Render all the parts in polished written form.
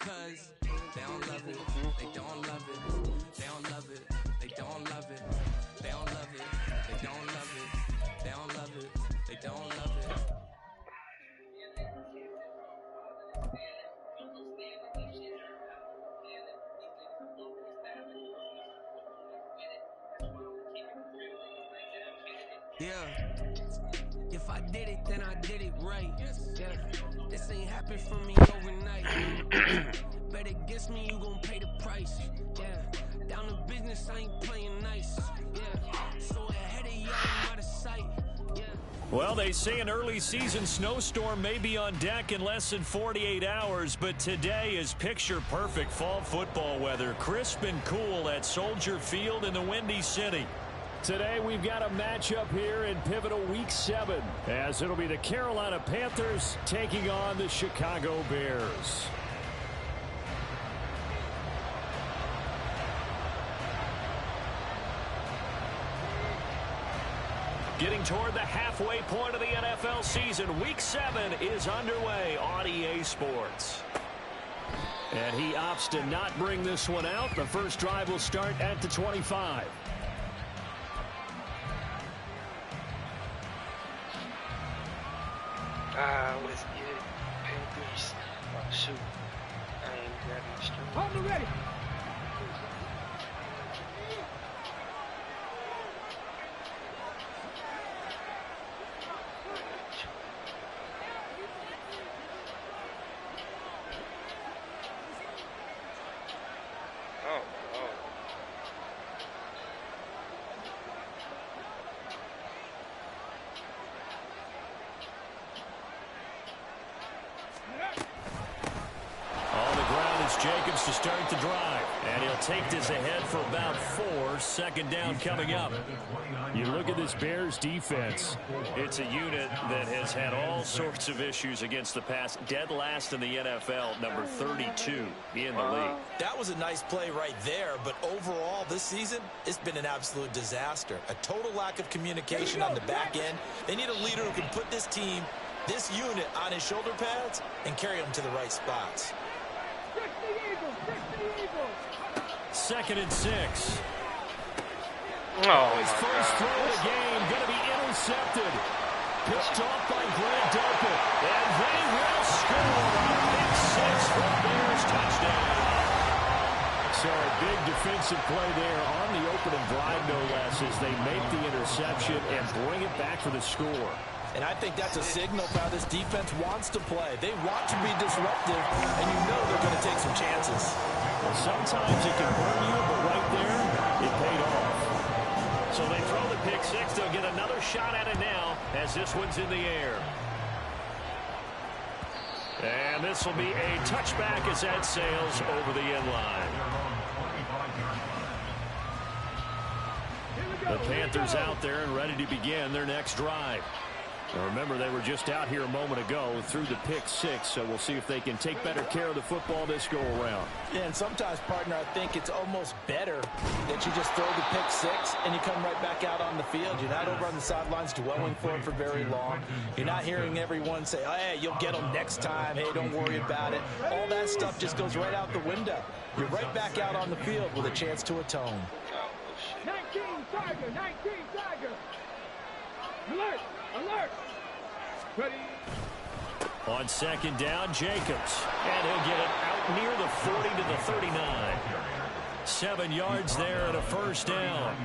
Cause they don't love it, they don't love it, they don't love it, they don't love it, they don't love it, they don't love it, they don't love it, they don't love it. Yeah, if I did it, then I did it right. Yeah, this ain't happened for me overnight. Bet against me, you gon' pay the price. Yeah, down to business, I ain't playing nice. Yeah, so ahead of y'all, I'm out of sight. Yeah. Well, they say an early season snowstorm may be on deck in less than 48 hours, but today is picture-perfect fall football weather. Crisp and cool at Soldier Field in the Windy City. Today we've got a matchup here in pivotal week 7, as it'll be the Carolina Panthers taking on the Chicago Bears. Getting toward the halfway point of the NFL season, week 7 is underway on EA Sports. And he opts to not bring this one out. The first drive will start at the 25. Let's get it. Panthers. Oh, shoot. I ain't grabbing the string. Hold me ready. Oh, oh. On the ground is Jacobs to start the drive. And he'll take this ahead for about 4. Second down coming up. You look at this Bears defense. It's a unit that has had all sorts of issues against the pass. Dead last in the NFL, number 32 in the league. That was a nice play right there, but overall this season, it's been an absolute disaster. A total lack of communication on the back end. They need a leader who can put this team, this unit, on his shoulder pads and carry them to the right spots. Second and 6. Oh, His first throw of the game going to be intercepted. Picked off by Grant Delpit. And they will score a big 6 for Bears touchdown. So a big defensive play there on the opening drive, no less, as they make the interception and bring it back for the score. And I think that's a signal of how this defense wants to play. They want to be disruptive, and you know they're going to take some chances. Well, sometimes it can burn you, but right there, it paid off. So they throw the pick 6. They'll get another shot at it now as this one's in the air. And this will be a touchback as that sails over the end line. The Panthers out there and ready to begin their next drive. Now remember, they were just out here a moment ago through the pick 6, so we'll see if they can take better care of the football this go-around. Yeah, and sometimes, partner, I think it's almost better that you just throw the pick 6 and you come right back out on the field. You're not over on the sidelines dwelling for it for very long. You're not hearing everyone say, oh, hey, you'll get them next time. Hey, don't worry about it. All that stuff just goes right out the window. You're right back out on the field with a chance to atone. 19 Tiger, 19 Tiger. Alert, alert. Ready. On second down, Jacobs. And he'll get it out near the 40 to the 39. 7 yards there and a first down.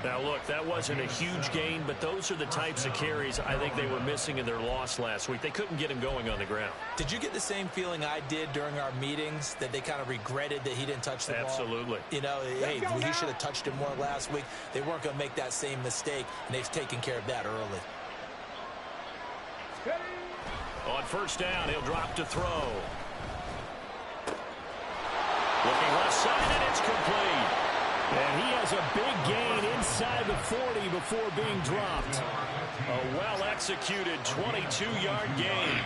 Now, look, that wasn't a huge gain, but those are the types of carries I think they were missing in their loss last week. They couldn't get him going on the ground. Did you get the same feeling I did during our meetings, that they kind of regretted that he didn't touch the ball? Absolutely. You know, hey, he should have touched it more last week. They weren't going to make that same mistake, and they've taken care of that early. On first down, he'll drop to throw. Looking left side, and it's complete. And he has a big gain inside the 40 before being dropped. A well-executed 22-yard gain.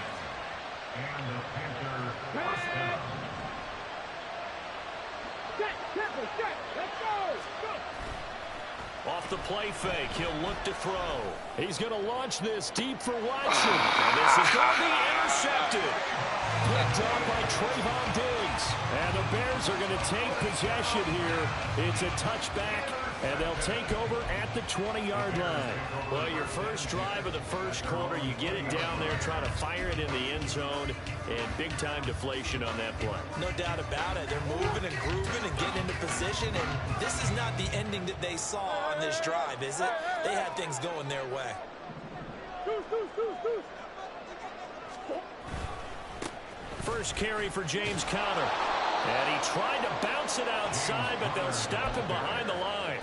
Off the play fake, he'll look to throw. He's going to launch this deep for Watson. And this is going to be intercepted. Picked up by Trayvon Diggs. Bears are going to take possession here. It's a touchback, and they'll take over at the 20-yard line. Well, your first drive of the first quarter, you get it down there, try to fire it in the end zone, and big-time deflation on that play. No doubt about it. They're moving and grooving and getting into position, and this is not the ending that they saw on this drive, is it? They had things going their way. First carry for James Conner. And he tried to bounce it outside, but they'll stop him behind the line.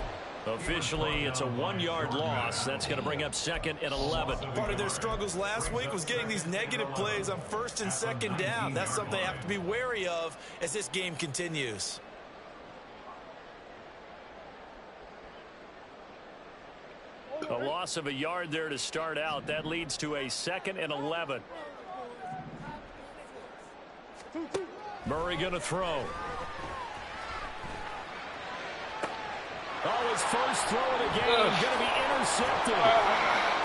Officially, it's a 1-yard loss. That's going to bring up 2nd and 11. Part of their struggles last week was getting these negative plays on 1st and 2nd down. That's something they have to be wary of as this game continues. A loss of a yard there to start out. That leads to a 2nd and 11. Murray going to throw. Oh, his first throw of the game going to be intercepted.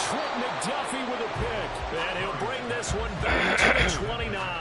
Trent McDuffie with a pick. And he'll bring this one back to the 29.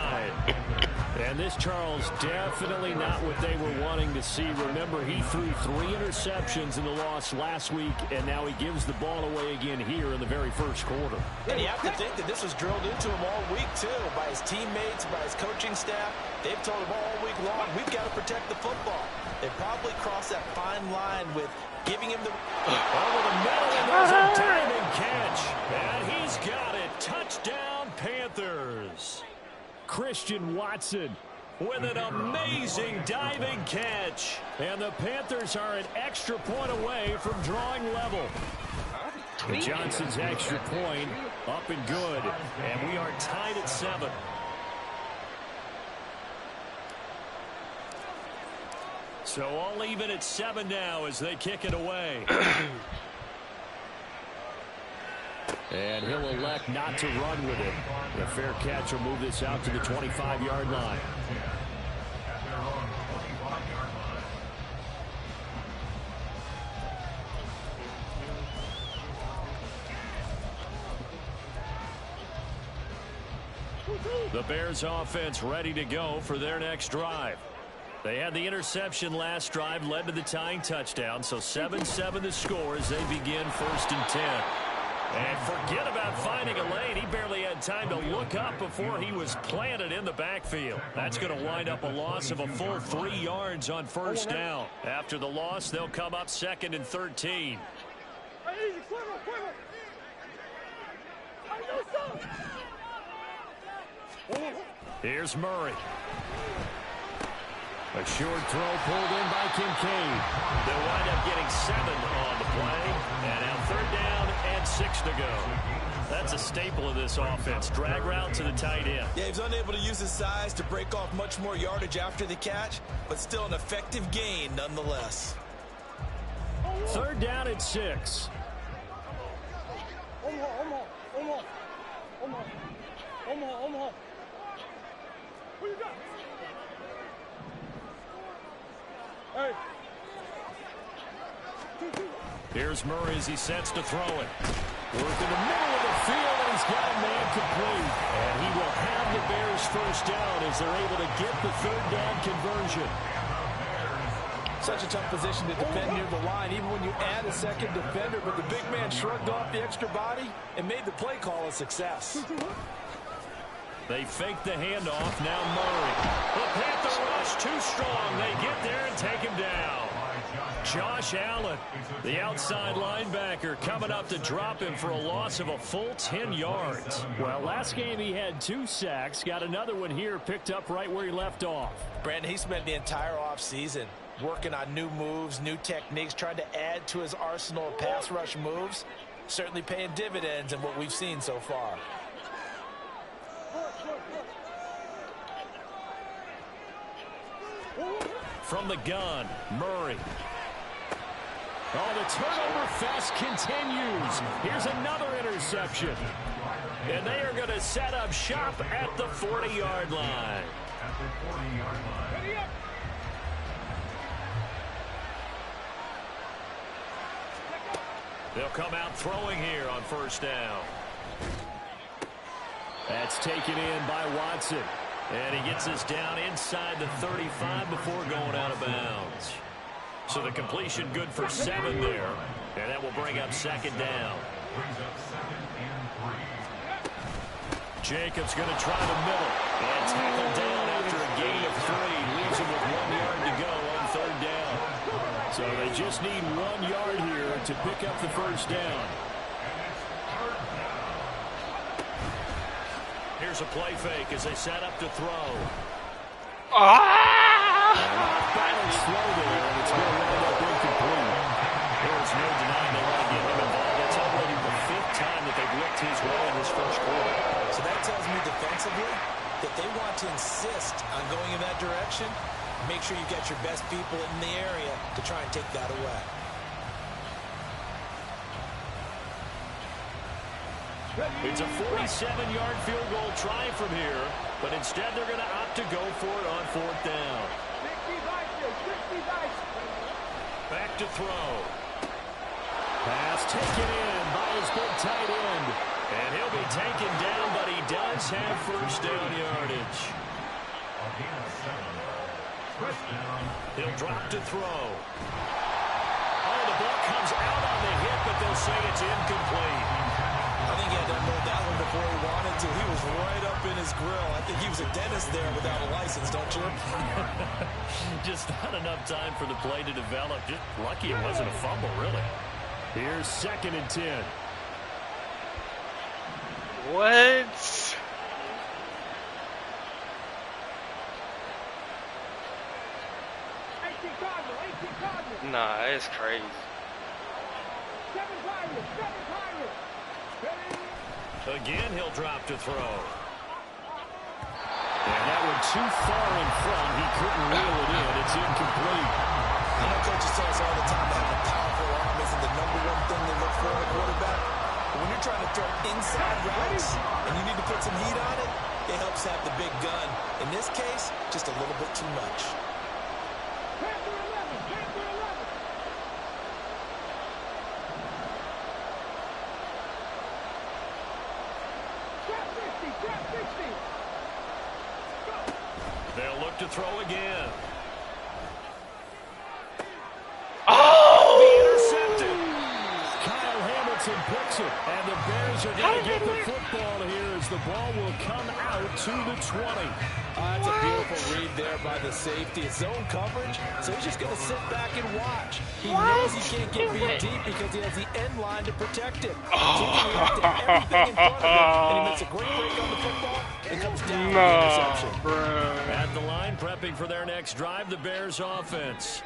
And this, Charles, definitely not what they were wanting to see. Remember, he threw 3 interceptions in the loss last week, and now he gives the ball away again here in the very first quarter. And you have to think that this was drilled into him all week, too, by his teammates, by his coaching staff. They've told him all week long, we've got to protect the football. They probably crossed that fine line with giving him the... Over the middle, and there's a diving catch. And he's got it. Touchdown, Panthers. Christian Watson with an amazing diving catch. And the Panthers are an extra point away from drawing level. Johnson's extra point up and good. And we are tied at 7. So all even at 7 now as they kick it away. And he'll elect not to run with it. A fair catch will move this out to the 25-yard line. The Bears offense ready to go for their next drive. They had the interception last drive, led to the tying touchdown, so 7-7 the score as they begin 1st and 10. And forget about finding a lane. He barely had time to look up before he was planted in the backfield. That's going to wind up a loss of a full 3 yards on 1st down. After the loss, they'll come up 2nd and 13. Here's Murray. A short throw pulled in by Kincaid. They'll wind up getting 7 on the play. And now 3rd down and 6 to go. That's a staple of this offense. Drag route to the tight end. Yeah, he's unable to use his size to break off much more yardage after the catch, but still an effective gain nonetheless. 3rd down and 6. Omaha. Who you got? Hey. Here's Murray as he sets to throw it. Work in the middle of the field, and he's got a man complete. And he will have the Bears 1st down as they're able to get the 3rd down conversion. Such a tough position to defend near the line, even when you add a 2nd defender, but the big man shrugged off the extra body and made the play call a success. They fake the handoff. Now Murray. The Panther rush too strong. They get there and take him down. Josh Allen, the outside linebacker, coming up to drop him for a loss of a full 10 yards. Well, last game he had 2 sacks. Got another one here, picked up right where he left off. Brandon, he spent the entire offseason working on new moves, new techniques, trying to add to his arsenal of pass rush moves. Certainly paying dividends in what we've seen so far. From the gun, Murray. Oh, the turnover fest continues. Here's another interception. And they are going to set up shop at the 40-yard line. They'll come out throwing here on 1st down. That's taken in by Watson. And he gets this down inside the 35 before going out of bounds. So the completion good for 7 there. And that will bring up 2nd down. Jacobs going to try the middle. And tackled down after a gain of 3. Leaves him with 1 yard to go on 3rd down. So they just need 1 yard here to pick up the 1st down. Here's a play fake as they set up to throw. Balance throw there, and it's going to wind up incomplete. There's no denying they want to get him involved. That's already the 5th time that they've looked his way in this 1st quarter. So that tells me defensively that they want to insist on going in that direction. Make sure you get your best people in the area to try and take that away. It's a 47-yard field goal try from here, but instead they're going to opt to go for it on 4th down. Back to throw. Pass taken in by his big tight end. And he'll be taken down, but he does have 1st down yardage. He'll drop to throw. Oh, the ball comes out on the hit, but they'll say it's incomplete. I think he had to unload that one before he wanted to. He was right up in his grill. I think he was a dentist there without a license, don't you? Just not enough time for the play to develop. Just lucky it wasn't a fumble, really. Here's 2nd and 10. What? Nah, it's crazy. Again, he'll drop to throw. And that one too far in front. He couldn't reel it in. It's incomplete. I know coaches tell us all the time that having a powerful arm isn't the #1 thing they look for in a quarterback. But when you're trying to throw inside routes and you need to put some heat on it, it helps have the big gun. In this case, just a little bit too much. They'll look to throw again. Oh! Intercepted. Kyle Hamilton picks it, and the Bears are going to get the football here as the ball will come out to the 20. That's a beautiful read there by the safety. It's zone coverage, so he's just going to sit back and watch. He knows he can't get beat deep because he has the end line to protect him. So he can react to everything in front of him, and he makes a great break on the football and comes down with the interception. At the line, prepping for their next drive, the Bears offense.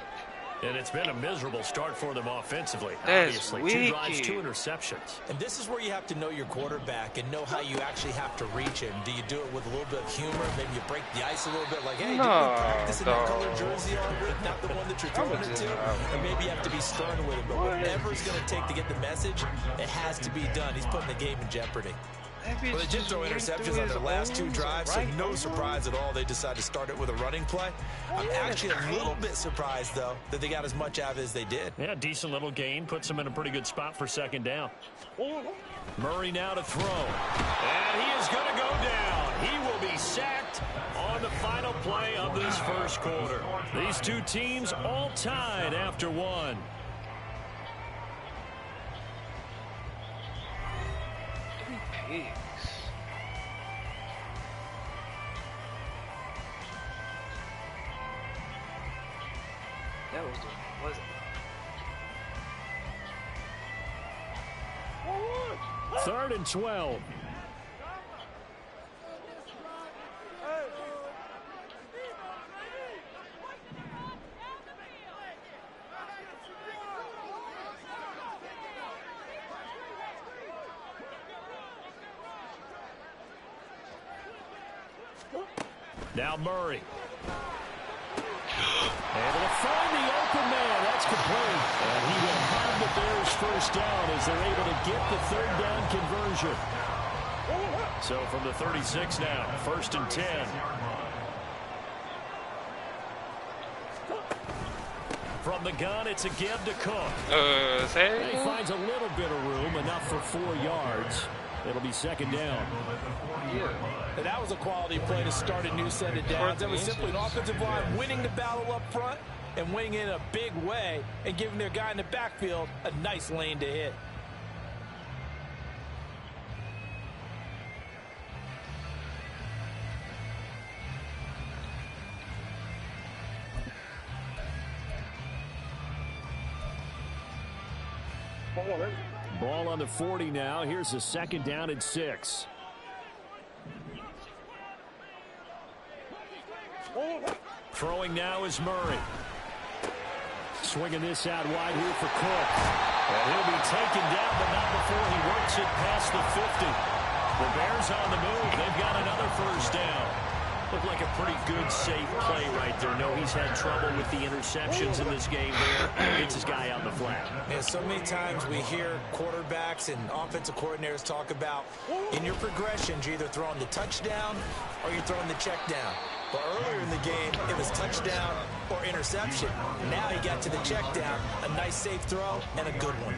And it's been a miserable start for them offensively. That's Obviously, 2 drives, 2 interceptions. And this is where you have to know your quarterback and know how you actually have to reach him. Do you do it with a little bit of humor? Maybe you break the ice a little bit, like, hey, did we practice in that colored jersey on, not the one that you're throwing it to? Or maybe you have to be stern with him. But whatever it's going to take to get the message, it has to be done. He's putting the game in jeopardy. Well, they did throw interceptions on their last 2 drives, so no surprise at all they decided to start it with a running play. I'm actually a little bit surprised, though, that they got as much out of it as they did. Yeah, decent little gain. Puts them in a pretty good spot for 2nd down. Murray now to throw. And he is going to go down. He will be sacked on the final play of this 1st quarter. These 2 teams all tied after 1. That was it? 3rd and 12. Now Murray. Able to find the open man. That's complete. And he will have the Bears 1st down as they're able to get the 3rd down conversion. So from the 36 now, 1st and 10. From the gun, it's a give to Cook. He finds a little bit of room, enough for 4 yards. It'll be second down. And that was a quality play to start a new set of downs. That was simply an offensive line winning the battle up front and winning in a big way and giving their guy in the backfield a nice lane to hit. Ball on the 40 now. Here's a second down and 6. Throwing now is Murray. Swinging this out wide here for Cook. And he'll be taken down, but not before he works it past the 50. The Bears on the move. They've got another first down. Looked like a pretty good, safe play right there. No, he's had trouble with the interceptions in this game there. Gets his guy out in the flat. Yeah, so many times we hear quarterbacks and offensive coordinators talk about in your progressions, you're either throwing the touchdown or you're throwing the check down. But earlier in the game, it was touchdown or interception. Now he got to the check down, a nice safe throw, and a good one.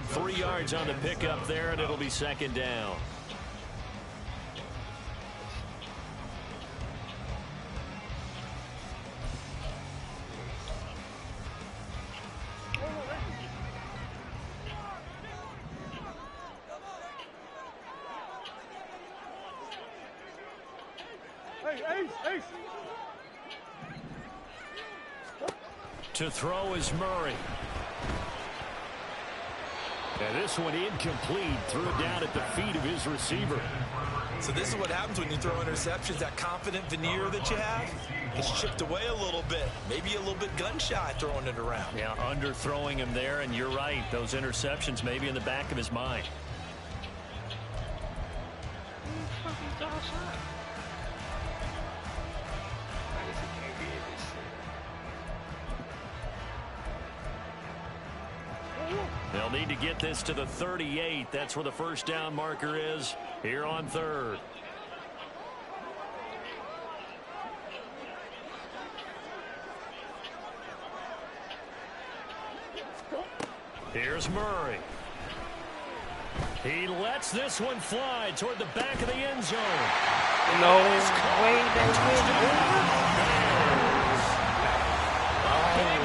3 yards on the pickup there, and it'll be second down. Ace. To throw is Murray. And this one incomplete. Threw it down at the feet of his receiver. So this is what happens when you throw interceptions. That confident veneer that you have, it's chipped away a little bit. Maybe a little bit gun-shy throwing it around. Yeah, underthrowing him there, and you're right. Those interceptions maybe in the back of his mind. They'll need to get this to the 38. That's where the first down marker is here on third. Here's Murray. He lets this one fly toward the back of the end zone. No way they win. Big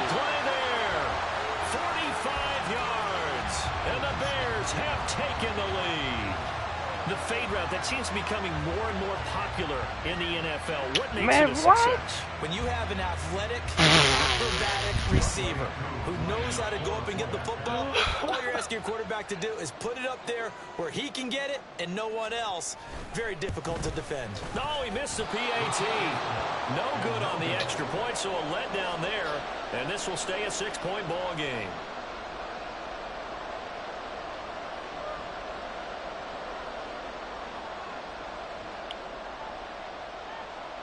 play there. 45 yards. And the Bears have taken the lead. The fade route, that seems to be becoming more and more popular in the NFL. What makes it a success? When you have an athletic, acrobatic receiver who knows how to go up and get the football, all you're asking your quarterback to do is put it up there where he can get it and no one else. Very difficult to defend. No, he missed the PAT. No good on the extra point, so a letdown there. And this will stay a 6-point ball game.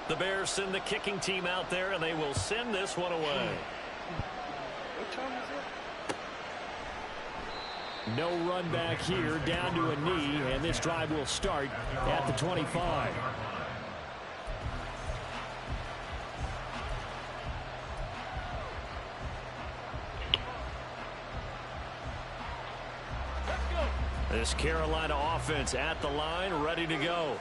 The Bears send the kicking team out there, and they will send this one away. What time is it? No run back here, down to a knee, and this drive will start at the 25. This Carolina offense at the line, ready to go.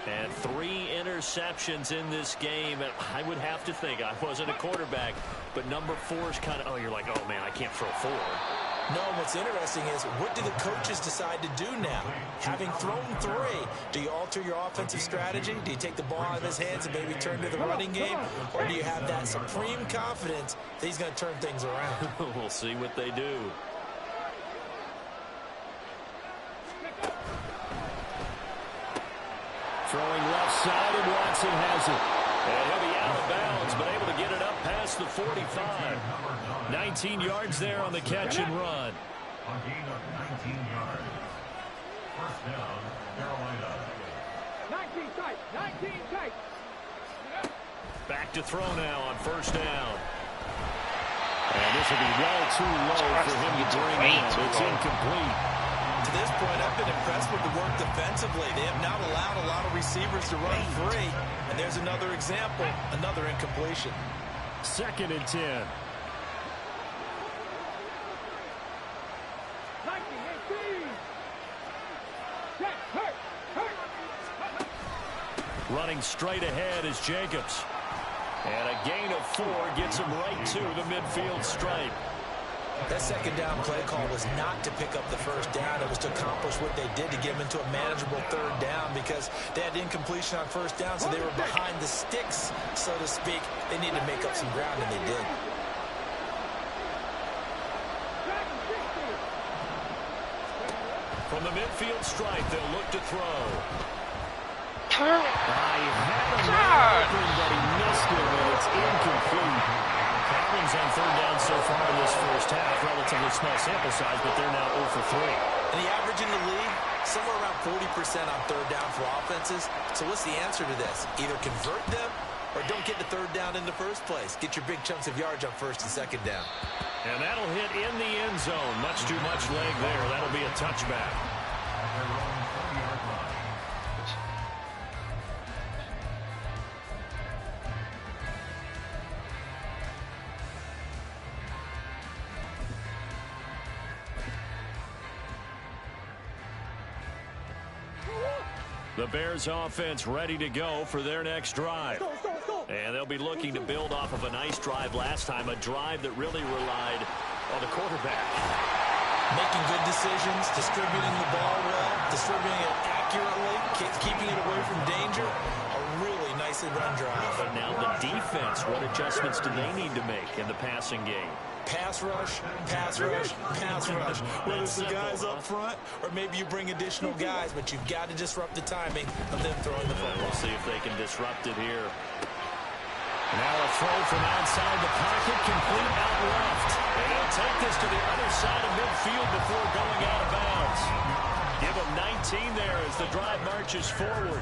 And 3 interceptions in this game. And I would have to think, I wasn't a quarterback, but number 4 is kind of, oh, you're like, oh, man, I can't throw 4. No, what's interesting is, what do the coaches decide to do now? Having thrown 3, do you alter your offensive strategy? Do you take the ball out of his hands and maybe turn to the running game? Or do you have that supreme confidence that he's going to turn things around? We'll see what they do. Throwing left side, and Watson has it. And he'll be out of bounds, but able to get it up past the 45. 19 yards there on the catch and run. On gain of 19 yards. First down, Carolina. 19 tight. Back to throw now on first down. And this will be well too low for him to bring in. It's incomplete. To this point, I've been impressed with the work defensively. They have not allowed a lot of receivers to run free. And there's another example, another incompletion. 2nd and 10. Running straight ahead is Jacobs. And a gain of 4 gets him right to the midfield stripe. That second down play call was not to pick up the first down. It was to accomplish what they did to get them into a manageable third down because they had incompletion on first down, so they were behind the sticks, so to speak. They needed to make up some ground, and they did. From the midfield stripe, they'll look to throw. Turn. I had him wide open, but he missed it, and it's incomplete. Problems on third down so far in this first half. Relatively small sample size, but they're now 0 for 3. And the average in the league, somewhere around 40% on third down for offenses. So what's the answer to this? Either convert them or don't get the third down in the first place. Get your big chunks of yards on first and second down. And that'll hit in the end zone. Much too much leg there. That'll be a touchback. The Bears offense ready to go for their next drive. And they'll be looking to build off of a nice drive last time, a drive that really relied on the quarterback. Making good decisions, distributing the ball well, distributing it accurately, keeping it away from danger. A really nicely run drive. But now the defense, what adjustments do they need to make in the passing game? Pass rush, pass rush, pass rush. Whether it's the guys up front or maybe you bring additional guys, but you've got to disrupt the timing of them throwing the football. We'll see if they can disrupt it here. Now a throw from outside the pocket, complete out left. And he'll take this to the other side of midfield before going out of bounds. Give him 19 there as the drive marches forward.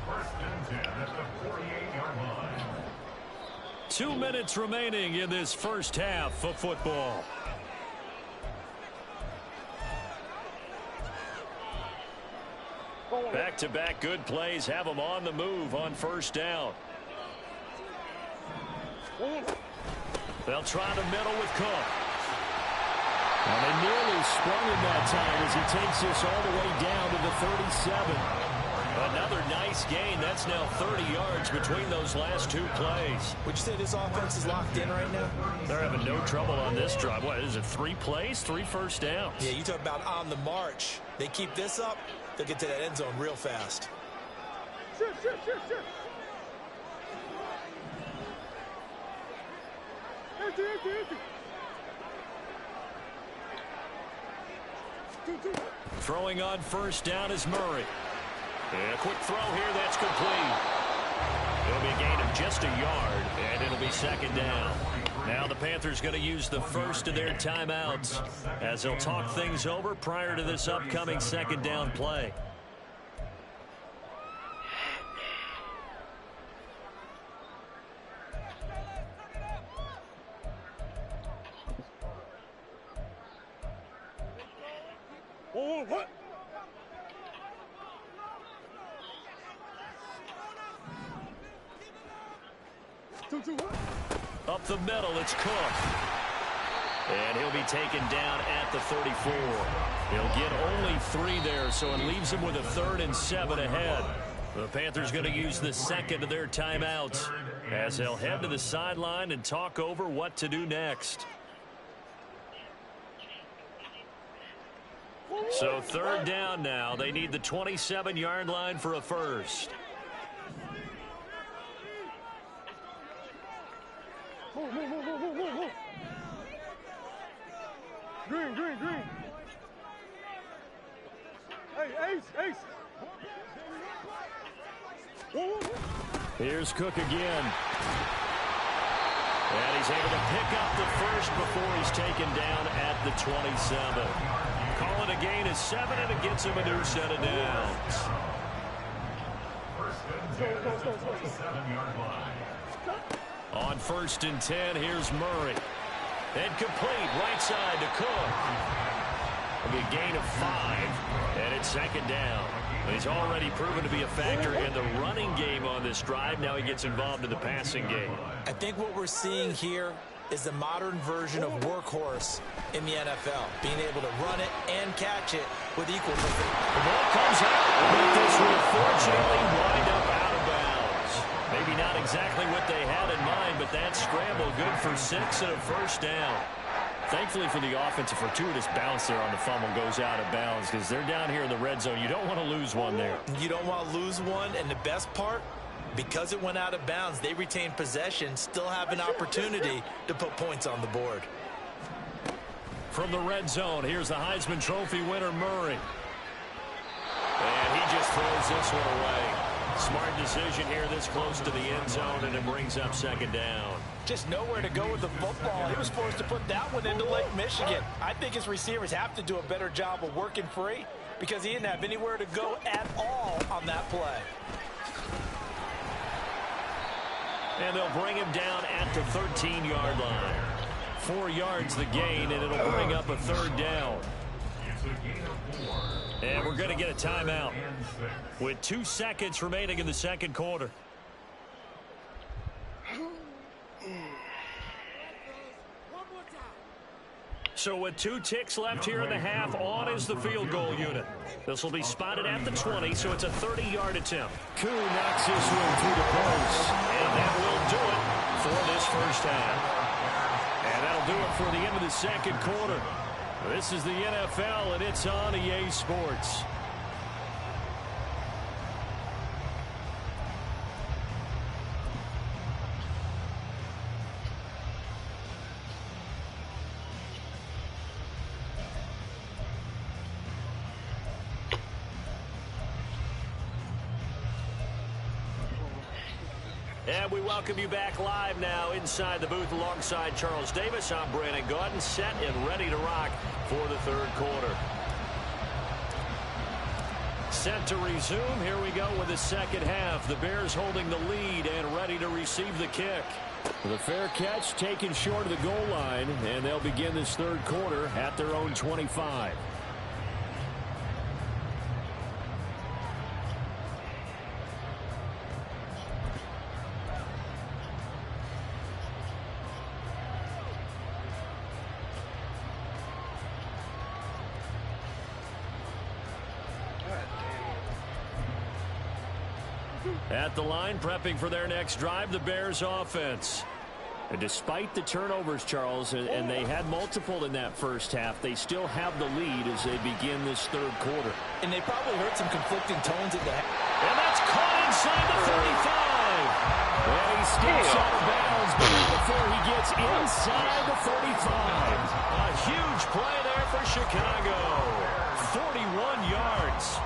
First and 10 at the 48-yard line. 2 minutes remaining in this first half of football. Back-to-back good plays have them on the move on first down. They'll try the middle with Cook. And they nearly sprung him that time as he takes this all the way down to the 37. Another nice gain. That's now 30 yards between those last 2 plays. Would you say this offense is locked in right now? They're having no trouble on this drive. What is it, 3 plays, 3 first downs? Yeah, you talk about on the march. They keep this up, they'll get to that end zone real fast. Shift. Empty. Throwing on first down is Murray. And a quick throw here, that's complete. It'll be a gain of just a yard, and it'll be second down. Now the Panthers going to use the first of their timeouts as they'll talk things over prior to this upcoming second down play. What? Up the middle, it's Cook. And he'll be taken down at the 34. He'll get only 3 there, so it leaves him with a 3rd and 7 ahead. The Panthers going to use the second of their timeouts as they'll head to the sideline and talk over what to do next. So 3rd down now. They need the 27-yard line for a first. Move. Green. Hey, Ace. Here's Cook again. And he's able to pick up the first before he's taken down at the 27. Call it a gain of 7, and it gets him a new set of downs. First and 10 at the 27-yard line. On 1st and 10, here's Murray. And complete, right side to Cook. It'll be a gain of 5, and it's second down. He's already proven to be a factor in the running game on this drive. Now he gets involved in the passing game. I think what we're seeing here is the modern version of workhorse in the NFL, being able to run it and catch it with equal perfect. The ball comes out, but this will fortunately wind up out of bounds. Maybe not exactly what they had in mind, but that scramble good for 6 and a first down. Thankfully for the offense, a fortuitous bounce there on the fumble goes out of bounds because they're down here in the red zone. You don't want to lose one there. You don't want to lose one, and the best part, because it went out of bounds, they retain possession, still have an opportunity to put points on the board. From the red zone, here's the Heisman Trophy winner, Murray. And he just throws this one away. Smart decision here this close to the end zone, and it brings up second down. Just nowhere to go with the football. He was forced to put that one into Lake Michigan. I think his receivers have to do a better job of working free because he didn't have anywhere to go at all on that play. And they'll bring him down at the 13-yard line. 4 yards the gain, and it'll bring up a third down. And we're going to get a timeout with 2 seconds remaining in the second quarter. So with 2 ticks left here in the half, on is the field goal unit. This will be spotted at the 20, so it's a 30-yard attempt. Koo knocks this one through the post, and that will do it for this first half. And that'll do it for the end of the second quarter. This is the NFL, and it's on EA Sports. And we welcome you back live now inside the booth alongside Charles Davis. I'm Brandon Gaudin, set and ready to rock for the third quarter. Set to resume. Here we go with the second half. The Bears holding the lead and ready to receive the kick. The fair catch taken short of the goal line, and they'll begin this third quarter at their own 25. At the line, prepping for their next drive, the Bears offense. And despite the turnovers, Charles, and they had multiple in that first half, they still have the lead as they begin this third quarter. And they probably heard some conflicting tones at the half. And that's caught inside the 35. And he skips out of bounds, but before he gets inside the 35. A huge play there for Chicago. 41 yards.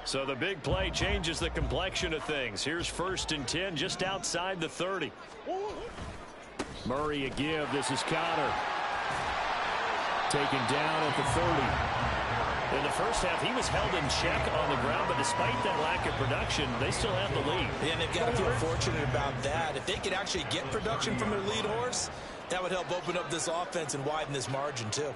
So the big play changes the complexion of things. Here's 1st and 10 just outside the 30. Murray a give. This is Connor. Taken down at the 30. In the first half, he was held in check on the ground, but despite that lack of production, they still have the lead. And they've got to feel fortunate about that. If they could actually get production from their lead horse, that would help open up this offense and widen this margin, too.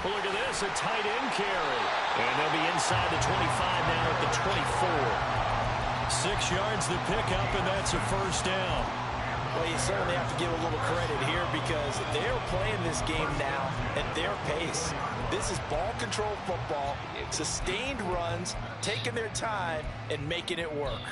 Well, look at this, a tight end carry. And they'll be inside the 25 now at the 24. 6 yards the pickup, and that's a first down. Well, you certainly have to give a little credit here because they're playing this game now at their pace. This is ball control football, sustained runs, taking their time, and making it work.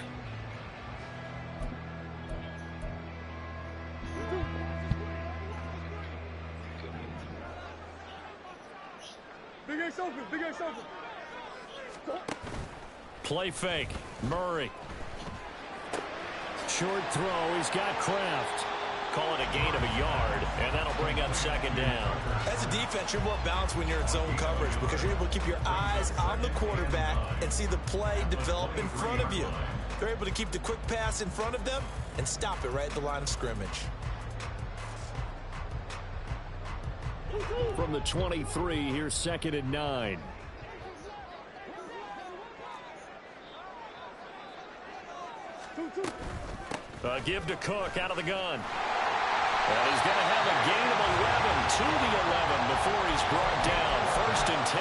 Big Ace open, Big Ace open. Play fake, Murray. Short throw, he's got Kraft. Call it a gain of a yard, and that'll bring up second down. As a defense, you're more balanced when you're in zone coverage because you're able to keep your eyes on the quarterback and see the play develop in front of you. They're able to keep the quick pass in front of them and stop it right at the line of scrimmage. From the 23, here's 2nd and 9. Give to Cook out of the gun. And he's going to have a gain of 11 to the 11 before he's brought down. 1st and 10.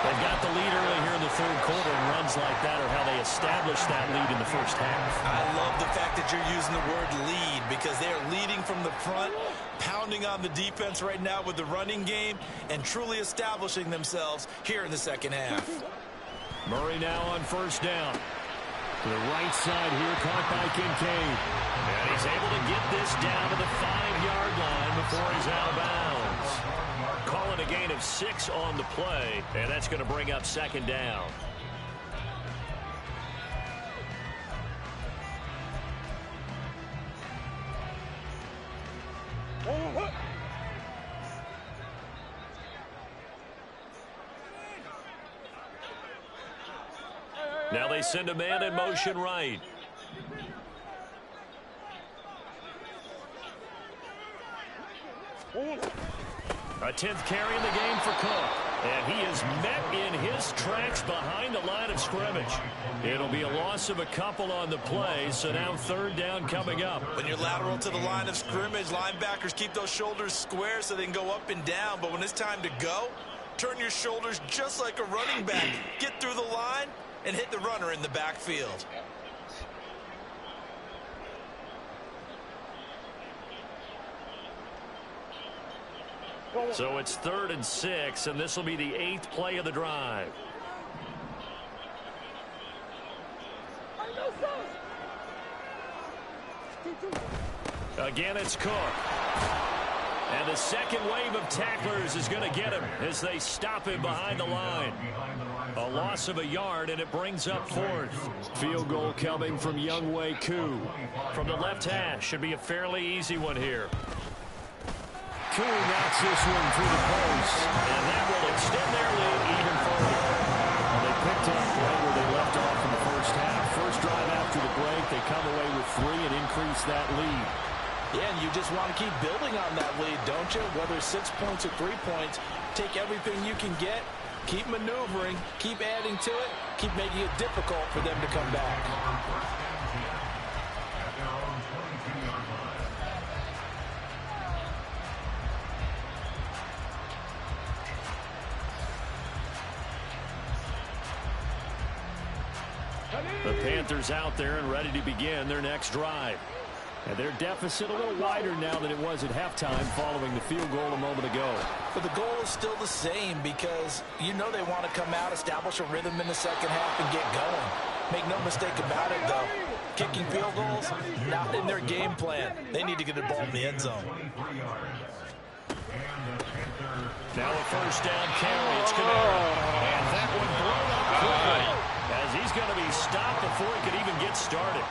They've got the lead early here in the third quarter, and runs like that are how they establish that lead in the first half. I love the fact that you're using the word lead because they are leading from the front, pounding on the defense right now with the running game, and truly establishing themselves here in the second half. Murray now on 1st down. To the right side here, caught by Kincaid. And he's able to get this down to the 5-yard line before he's out of bounds. Calling a gain of 6 on the play, and that's going to bring up 2nd down. Now they send a man in motion right. A 10th carry in the game for Cook. And he is met in his tracks behind the line of scrimmage. It'll be a loss of a couple on the play, so now 3rd down coming up. When you're lateral to the line of scrimmage, linebackers keep those shoulders square so they can go up and down. But when it's time to go, turn your shoulders just like a running back. Get through the line and hit the runner in the backfield. So it's 3rd and 6, and this will be the 8th play of the drive. Again, it's Cook. And the second wave of tacklers is going to get him as they stop him behind the line. A loss of a yard, and it brings up 4th. Field goal coming from Younghoe Koo. From the left hash, should be a fairly easy one here. Koo knocks this one through the post, and that will extend their lead even further. Well, they picked up right where they left off in the first half. First drive after the break, they come away with 3 and increase that lead. Yeah, and you just want to keep building on that lead, don't you? Whether it's 6 points or 3 points, take everything you can get, keep maneuvering, keep adding to it, keep making it difficult for them to come back. The Panthers out there and ready to begin their next drive. And their deficit a little wider now than it was at halftime following the field goal a moment ago. But the goal is still the same because you know they want to come out, establish a rhythm in the second half, and get going. Make no mistake about it, though. Kicking field goals, not in their game plan. They need to get the ball in the end zone. Now a 1st down carry. It's Kamara. And that one blown up quickly as he's going to be stopped before he could even get started.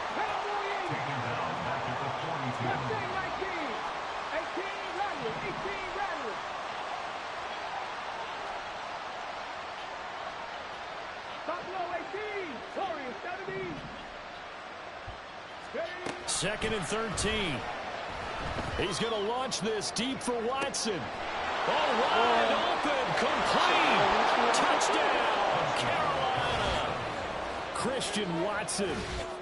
Second and 13. He's going to launch this deep for Watson. Oh, wide open, complete. Touchdown, Carolina. Christian Watson,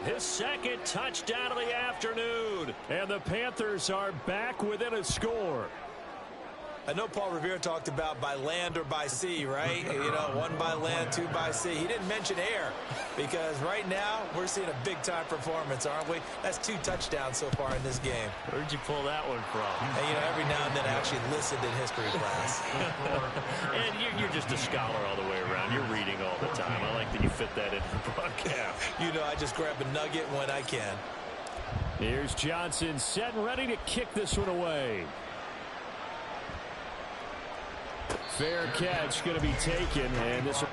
his 2nd touchdown of the afternoon. And the Panthers are back within a score. I know Paul Revere talked about by land or by sea, right? You know, 1 by land, 2 by sea. He didn't mention air because right now we're seeing a big-time performance, aren't we? That's 2 touchdowns so far in this game. Where'd you pull that one from? And, you know, every now and then I actually listened in history class. And you're just a scholar all the way around. You're reading all the time. I like that you fit that into the broadcast. You know, I just grab a nugget when I can. Here's Johnson set and ready to kick this one away. Fair catch going to be taken, and this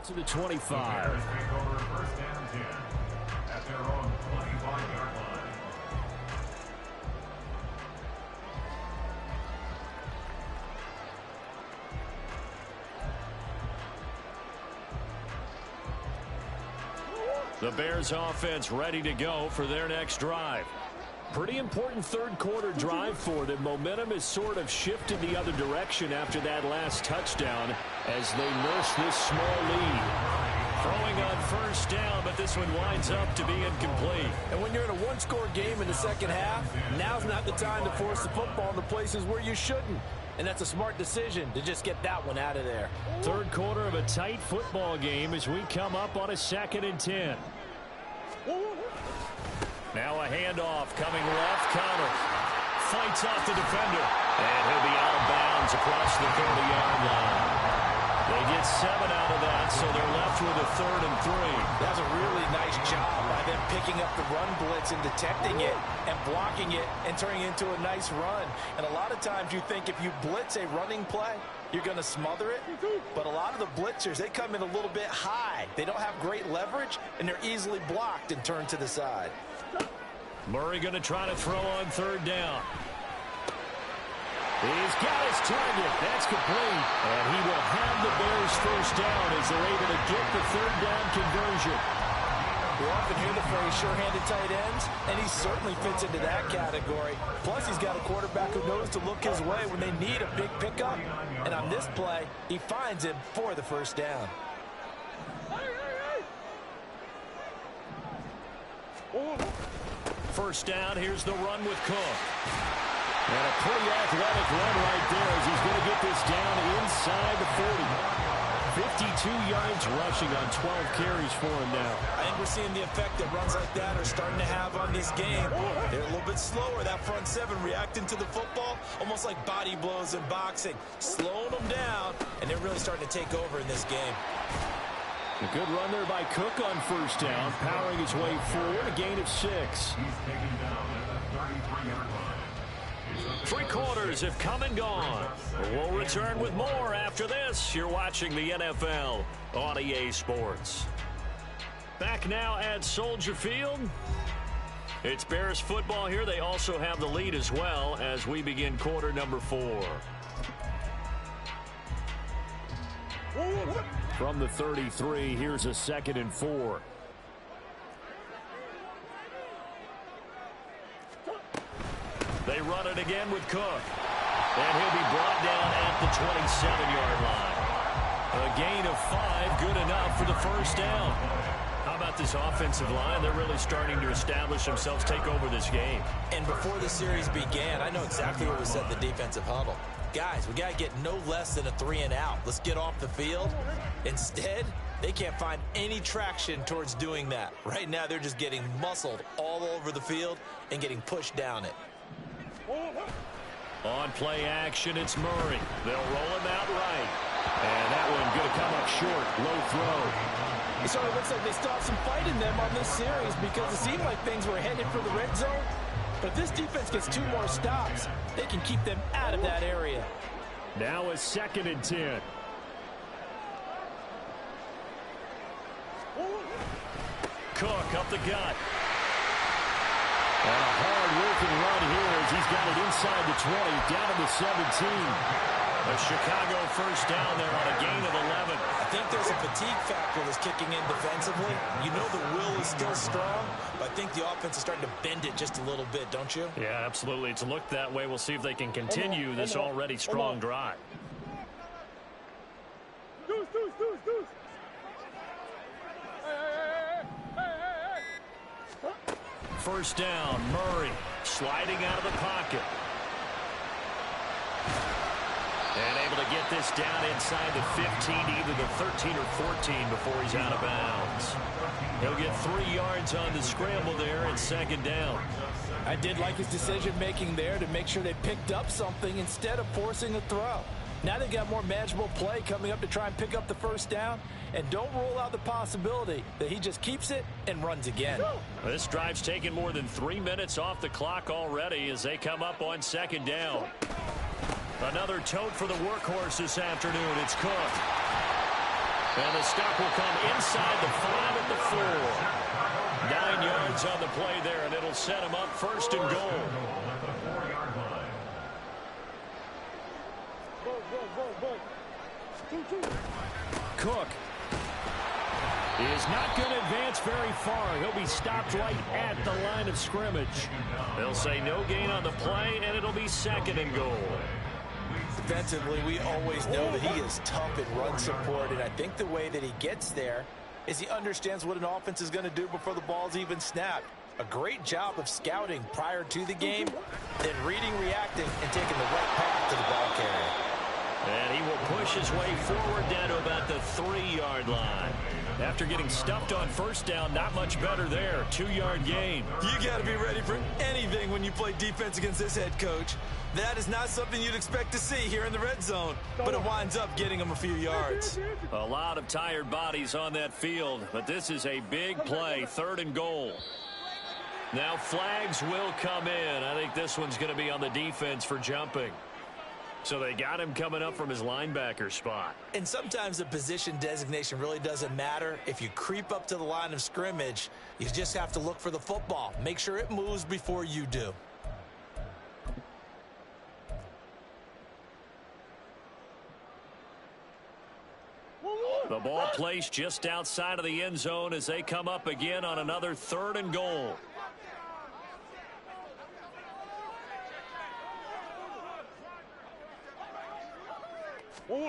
to the 25. Bears take over first and 10 at their own 25-yard line. The Bears offense ready to go for their next drive. Pretty important third quarter drive for them. Momentum has sort of shifted the other direction after that last touchdown as they nurse this small lead. Throwing on first down, but this one winds up to be incomplete. And when you're in a one-score game in the second half, now's not the time to force the football into places where you shouldn't. And that's a smart decision to just get that one out of there. Third quarter of a tight football game as we come up on a 2nd and 10. Now a handoff coming left. Connor fights off the defender. And he'll be out of bounds across the 30-yard line. They get 7 out of that, so they're left with a 3rd and 3. That's a really nice job by them picking up the run blitz and detecting it and blocking it and turning it into a nice run. And a lot of times you think if you blitz a running play, you're going to smother it. But a lot of the blitzers, they come in a little bit high. They don't have great leverage, and they're easily blocked and turned to the side. Murray going to try to throw on 3rd down. He's got his target. That's complete. And he will have the Bears first down as they're able to get the 3rd down conversion. We often hear the phrase sure-handed tight ends, and he certainly fits into that category. Plus, he's got a quarterback who knows to look his way when they need a big pickup. And on this play, he finds him for the first down. First down, here's the run with Cook. And a pretty athletic run right there as he's going to get this down inside the 40. 52 yards rushing on 12 carries for him now. I think we're seeing the effect that runs like that are starting to have on this game. They're a little bit slower, that front 7 reacting to the football, almost like body blows in boxing, slowing them down, and they're really starting to take over in this game. A good run there by Cook on first down, powering his way forward, a gain of 6. He's taken down at the 33-yard line. 3 quarters have come and gone. We'll return with more after this. You're watching the NFL on EA Sports. Back now at Soldier Field. It's Bears football here. They also have the lead as well as we begin quarter number 4. From the 33, here's a 2nd and 4. They run it again with Cook. And he'll be brought down at the 27-yard line. A gain of 5, good enough for the first down. How about this offensive line? They're really starting to establish themselves, take over this game. And before the series began, I know exactly what was said in the defensive huddle. Guys, we got to get no less than a 3 and out. Let's get off the field. Instead, they can't find any traction towards doing that. Right now, they're just getting muscled all over the field and getting pushed down it. On play action, it's Murray. They'll roll him out right. And that one going to come up short. Low throw. It sort of looks like they stopped some fight in them on this series because it seemed like things were headed for the red zone. But if this defense gets 2 more stops, they can keep them out of that area. Now a 2nd and 10. Cook up the gut. And a hard-working run here as he's got it inside the 20, down to the 17. A Chicago first down there on a gain of 11. I think there's a fatigue factor that's kicking in defensively. You know the will is still strong, but I think the offense is starting to bend it just a little bit, don't you? Yeah, absolutely. It's looked that way. We'll see if they can continue this already strong drive. Deuce. First down, Murray sliding out of the pocket. And able to get this down inside the 15, either the 13 or 14 before he's out of bounds. He'll get 3 yards on the scramble there at 2nd down. I did like his decision-making there to make sure they picked up something instead of forcing a throw. Now they've got more manageable play coming up to try and pick up the first down. And don't rule out the possibility that he just keeps it and runs again. This drive's taken more than 3 minutes off the clock already as they come up on 2nd down. Another tote for the workhorse this afternoon. It's Cook. And the stop will come inside the 5 at the 4. 9 yards on the play there, and it'll set him up first and goal. Cook is not going to advance very far. He'll be stopped right at the line of scrimmage. They'll say no gain on the play, and it'll be second and goal. Defensively, we always know that he is tough in run support, and I think the way that he gets there is he understands what an offense is going to do before the ball's even snapped. A great job of scouting prior to the game, then reading, reacting, and taking the right path to the ball carrier. And he will push his way forward down to about the 3-yard line. After getting stuffed on first down, not much better there. 2-yard gain. You got to be ready for anything when you play defense against this head coach. That is not something you'd expect to see here in the red zone, but it winds up getting him a few yards. A lot of tired bodies on that field, but this is a big play, 3rd and goal. Now flags will come in. I think this one's going to be on the defense for jumping. So they got him coming up from his linebacker spot. And sometimes the position designation really doesn't matter. If you creep up to the line of scrimmage, you just have to look for the football. Make sure it moves before you do. The ball placed just outside of the end zone as they come up again on another 3rd and goal. Well,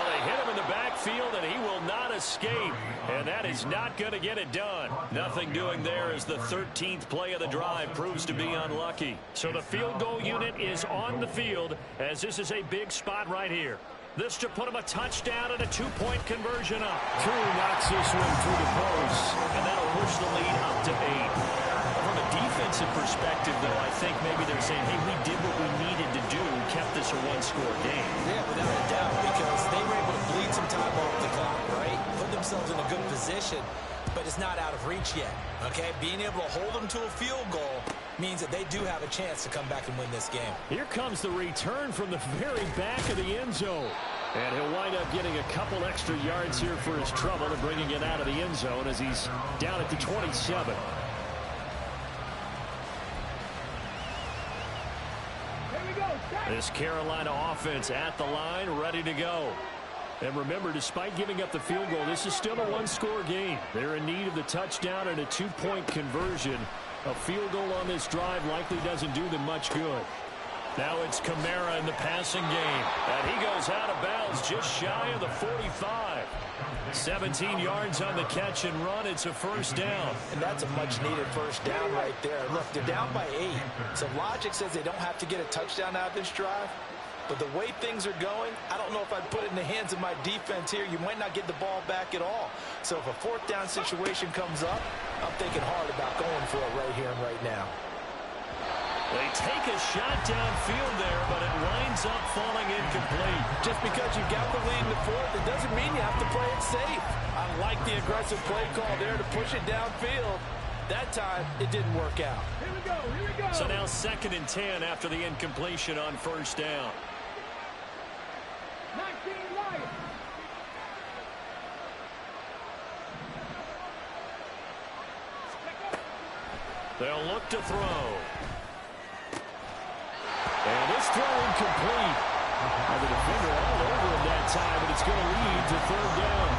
they hit him in the backfield, and he will not escape. And that is not going to get it done. Nothing doing there as the 13th play of the drive proves to be unlucky. So the field goal unit is on the field as this is a big spot right here. This to put him a touchdown and a 2-point conversion up. True knocks this one through the post, and that'll push the lead up to 8. From a defensive perspective, though, I think maybe they're saying, hey, we did what we needed to do, kept this a 1-score game. Yeah, without a doubt, because they were able to bleed some time off the clock, right? Put themselves in a good position, but it's not out of reach yet, okay? Being able to hold them to a field goal means that they do have a chance to come back and win this game. Here comes the return from the very back of the end zone. And he'll wind up getting a couple extra yards here for his trouble and bringing it out of the end zone as he's down at the 27. This Carolina offense at the line, ready to go. And remember, despite giving up the field goal, this is still a 1-score game. They're in need of the touchdown and a 2-point conversion. A field goal on this drive likely doesn't do them much good. Now it's Kamara in the passing game. And he goes out of bounds just shy of the 45. 17 yards on the catch and run. It's a first down. And that's a much-needed first down right there. Look, they're down by 8. So logic says they don't have to get a touchdown out of this drive. But the way things are going, I don't know if I'd put it in the hands of my defense here. You might not get the ball back at all. So if a 4th down situation comes up, I'm thinking hard about going for it right here and right now. They take a shot downfield there, but it winds up falling incomplete. Just because you've got the lead in the 4th, it doesn't mean you have to play it safe. I like the aggressive play call there to push it downfield. That time, it didn't work out. Here we go, here we go. So now 2nd and 10 after the incompletion on first down. 19 Lions. They'll look to throw. And this throw incomplete. The defender all over him that time, but it's going to lead to 3rd down.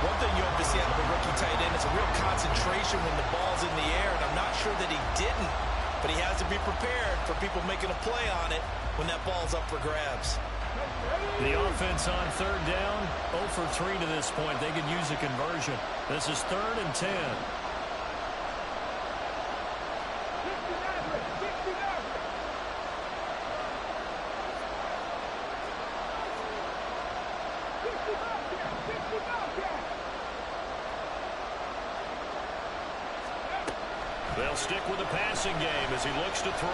One thing you hope to see out of a rookie tight end is a real concentration when the ball's in the air, and I'm not sure that he didn't, but he has to be prepared for people making a play on it when that ball's up for grabs. The offense on 3rd down, 0 for 3 to this point. They could use a conversion. This is 3rd and 10. They'll stick with the passing game as he looks to throw.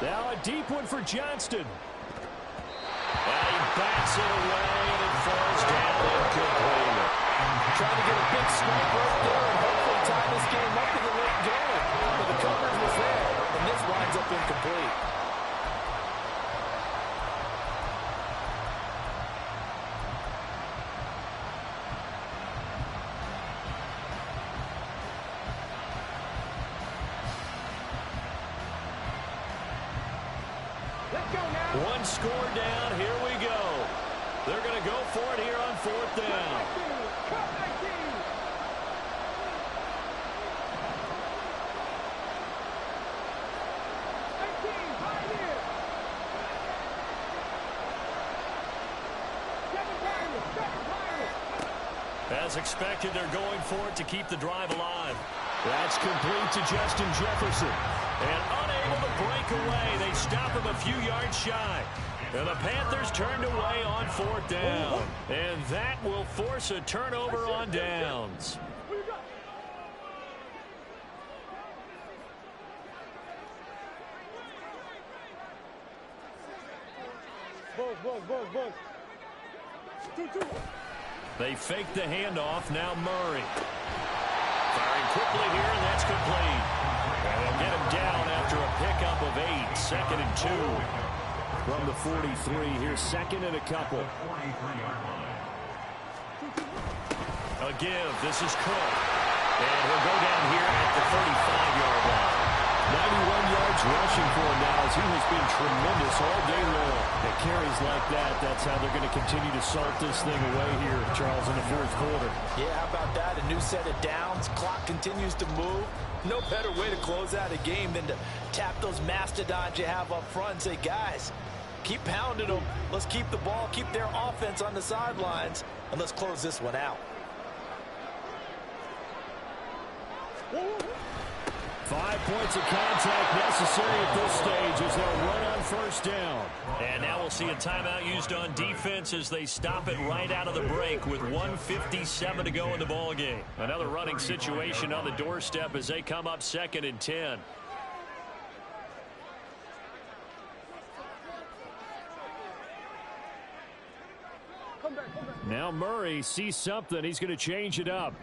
Now a deep one for Johnston. And he bats it away, and it falls down incomplete. Trying to get a big swipe right there and hopefully tie this game up in the late game. But the coverage was there, and this winds up incomplete. One score down. Here we go. They're going to go for it here on fourth down. As expected, they're going for it to keep the drive alive. That's complete to Justin Jefferson. And unable to break away. They stop him a few yards shy. And the Panthers turned away on fourth down. And that will force a turnover on downs. They fake the handoff. Now Murray. Firing quickly here, and that's complete. And they'll get him down after a pickup of 8. 2nd and 2. From the 43. Here's 2nd and a couple. A give. This is Cook. And he'll go down here at the 35-yard line. 91 yards rushing for him now as he has been tremendous all day long. At carries like that, that's how they're going to continue to salt this thing away here, Charles, in the fourth quarter. Yeah, how about that? A new set of downs. Clock continues to move. No better way to close out a game than to tap those mastodons you have up front and say, guys, keep pounding them. Let's keep the ball, keep their offense on the sidelines, and let's close this one out. 5 points of contact necessary at this stage as they'll run on first down. And now we'll see a timeout used on defense as they stop it right out of the break with 1:57 to go in the ballgame. Another running situation on the doorstep as they come up 2nd and 10. Now Murray sees something. He's going to change it up.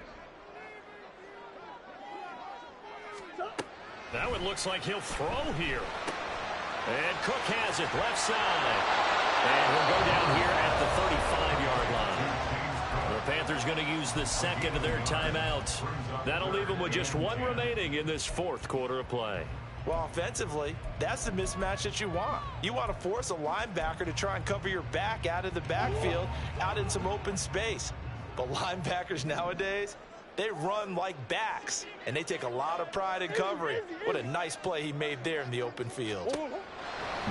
That one looks like he'll throw here. And Cook has it left side. And he'll go down here at the 35-yard line. The Panthers going to use the second of their timeouts. That'll leave them with just one remaining in this fourth quarter of play. Well, offensively, that's the mismatch that you want. You want to force a linebacker to try and cover your back out of the backfield, out in some open space. But linebackers nowadays, they run like backs, and they take a lot of pride in covering. What a nice play he made there in the open field.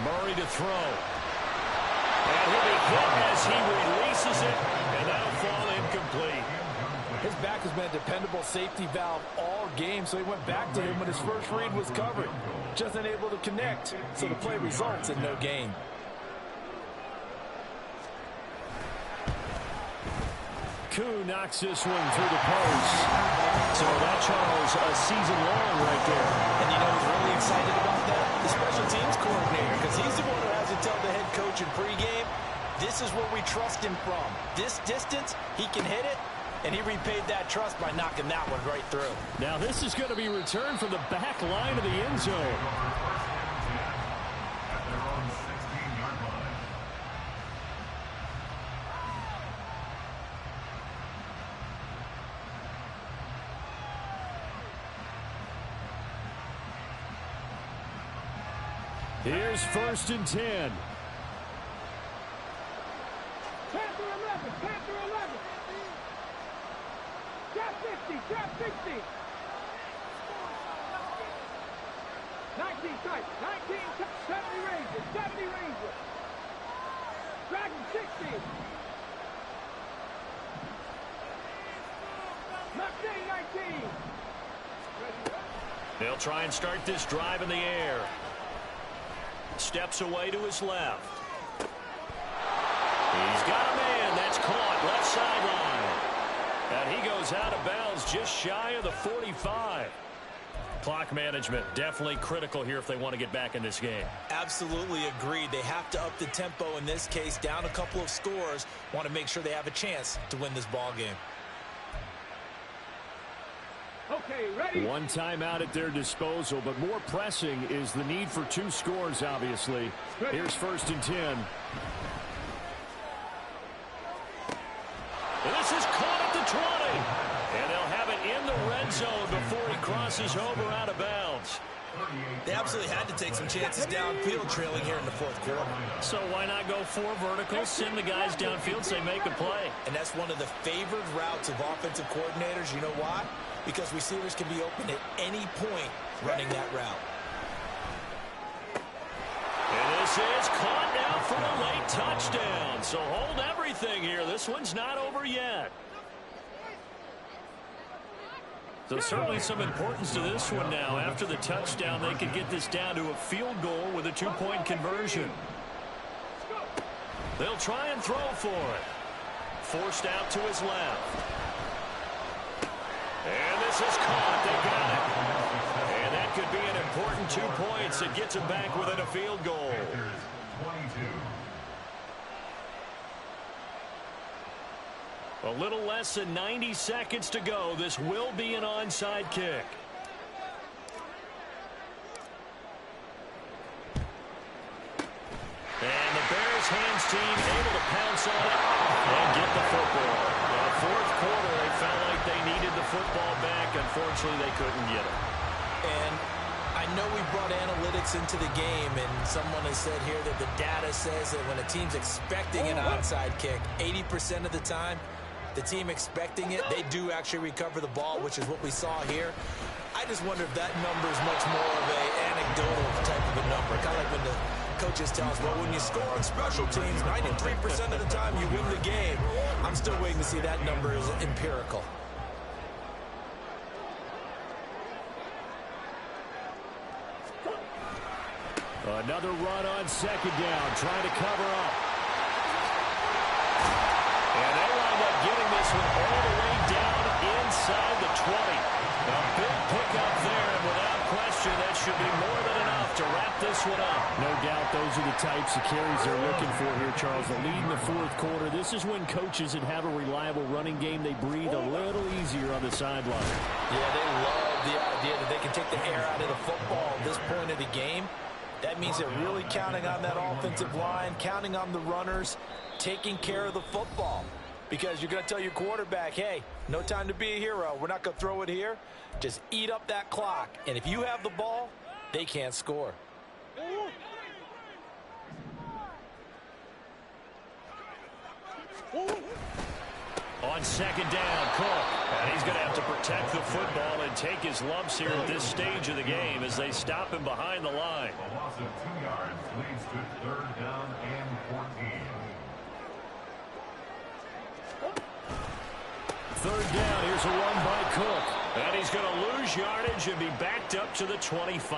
Murray to throw. And he'll be hit as he releases it, and that'll fall incomplete. His back has been a dependable safety valve all game, so he went back to him when his first read was covered. Just unable to connect, so the play results in no gain. Koo knocks this one through the post. So that, Charles, a season long right there. And you know who's really excited about that? The special teams coordinator, because he's the one who has to tell the head coach in pregame, this is where we trust him from. This distance, he can hit it, and he repaid that trust by knocking that one right through. Now this is going to be returned from the back line of the end zone. Here's 1st and 10. Panther 11, Panther 11. Trap 50, trap 60. 19 tight, 19 tight, 70 Rangers, 70 Rangers. Dragon 60. Mustang 19. They'll try and start this drive in the air. Steps away to his left. He's got a man. That's caught left sideline. And he goes out of bounds just shy of the 45. Clock management definitely critical here if they want to get back in this game. Absolutely agreed. They have to up the tempo in this case, down a couple of scores. Want to make sure they have a chance to win this ball game. Okay, ready? One timeout at their disposal, but more pressing is the need for 2 scores, obviously. Here's 1st and 10. And this is caught at the 20. And they'll have it in the red zone before he crosses over out of bounds. They absolutely had to take some chances downfield trailing here in the fourth quarter. So why not go 4 verticals, send the guys downfield, say make a play? And that's one of the favored routes of offensive coordinators. You know why? Because receivers can be open at any point running that route. And this is caught now for a late touchdown. So hold everything here. This one's not over yet. So certainly some importance to this one now. After the touchdown, they could get this down to a field goal with a 2-point conversion. They'll try and throw for it. Forced out to his left. And this is caught. They got it. And that could be an important 2 points. It gets them back within a field goal. A little less than 90 seconds to go. This will be an onside kick. And the Bears hands team able to pounce on it and get the football. In the fourth quarter, they felt like they needed the football back. Unfortunately, they couldn't get it. And I know we brought analytics into the game, and someone has said here that the data says that when a team's expecting an onside kick, 80% of the time, the team expecting it, they do actually recover the ball, which is what we saw here. I just wonder if that number is much more of an anecdotal type of a number. Kind of like when the coaches tell us, well, when you score on special teams, 93% of the time you win the game. I'm still waiting to see that number is empirical. Another run on second down, trying to cover up. And they wind up getting this one all the way down inside the 20. A big pickup there, and without question, that should be more than enough to wrap this one up. No doubt those are the types of carries they're looking for here, Charles. The lead in the fourth quarter. This is when coaches that have a reliable running game, they breathe a little easier on the sideline. Yeah, they love the idea that they can take the air out of the football at this point of the game. That means they're really counting on that offensive line, counting on the runners, taking care of the football. Because you're going to tell your quarterback, hey, no time to be a hero. We're not going to throw it here. Just eat up that clock. And if you have the ball, they can't score. On second down, Cook. And he's going to have to protect the football and take his lumps here at this stage of the game as they stop him behind the line. A loss of 2 yards leads to 3rd down and 14. Third down, here's a run by Cook. And he's going to lose yardage and be backed up to the 25.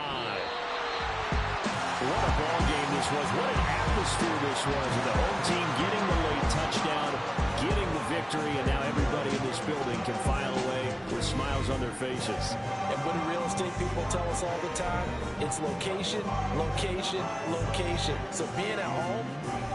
What a ball game this was. What an atmosphere this was. And the home team getting the late touchdown, getting the victory, and now everybody in this building can file away with smiles on their faces. And what do real estate people tell us all the time? It's location, location, location. So being at home,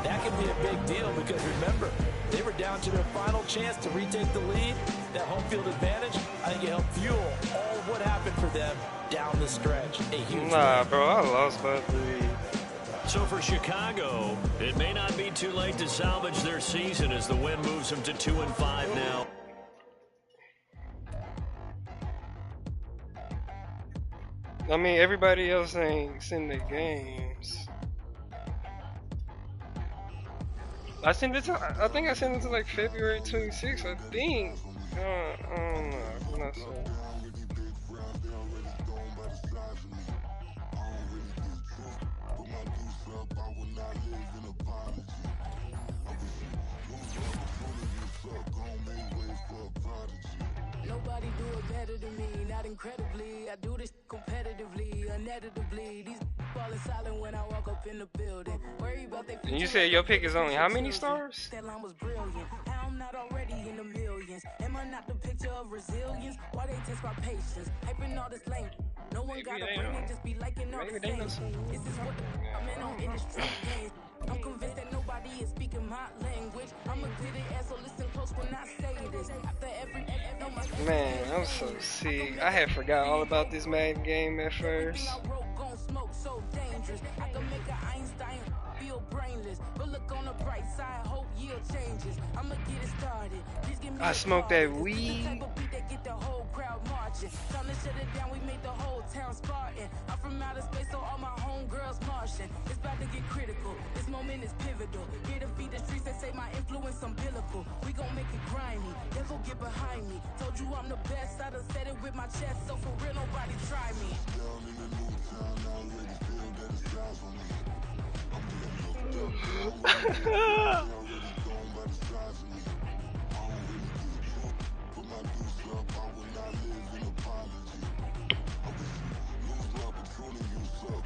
that can be a big deal because remember, they were down to their final chance to retake the lead. That home field advantage, I think it helped fuel all of what happened for them down the stretch. A huge Nah, win. bro, I lost both of these. So for Chicago, it may not be too late to salvage their season as the win moves them to 2-5 now. I mean, everybody else ain't seen the games. I think I sent it to like February 26th, I think. I don't know. I'm not sure. Nobody do it better than me, not incredibly. I do this competitively, uneditably. These falling silent when I walk up in the building. Worry about they. And you said your pick is only how many stars? That line was brilliant. I'm not already in the millions. Am I not the picture of resilience? Why they test my patience? Hyping all this lane. No one got a brain, they just be liking all the same. This is what I'm in on industry games. I'm convinced that nobody is speaking my language. I'ma get it as so listen close when I say this. After every Man, I'm so sick. I had forgot all about this Madden game at first. I smoked that weed. marching. Time to shut it down, we made the whole town Spartan. I'm from outer space, so all my homegirls Martian. It's about to get critical, this moment is pivotal. Here to feed the streets and say my influence umbilical. We gon' make it grimy, devil get behind me. Told you I'm the best, I done said it with my chest. So for real, nobody try me. Down in the new town, already feel that it's time for me. I'm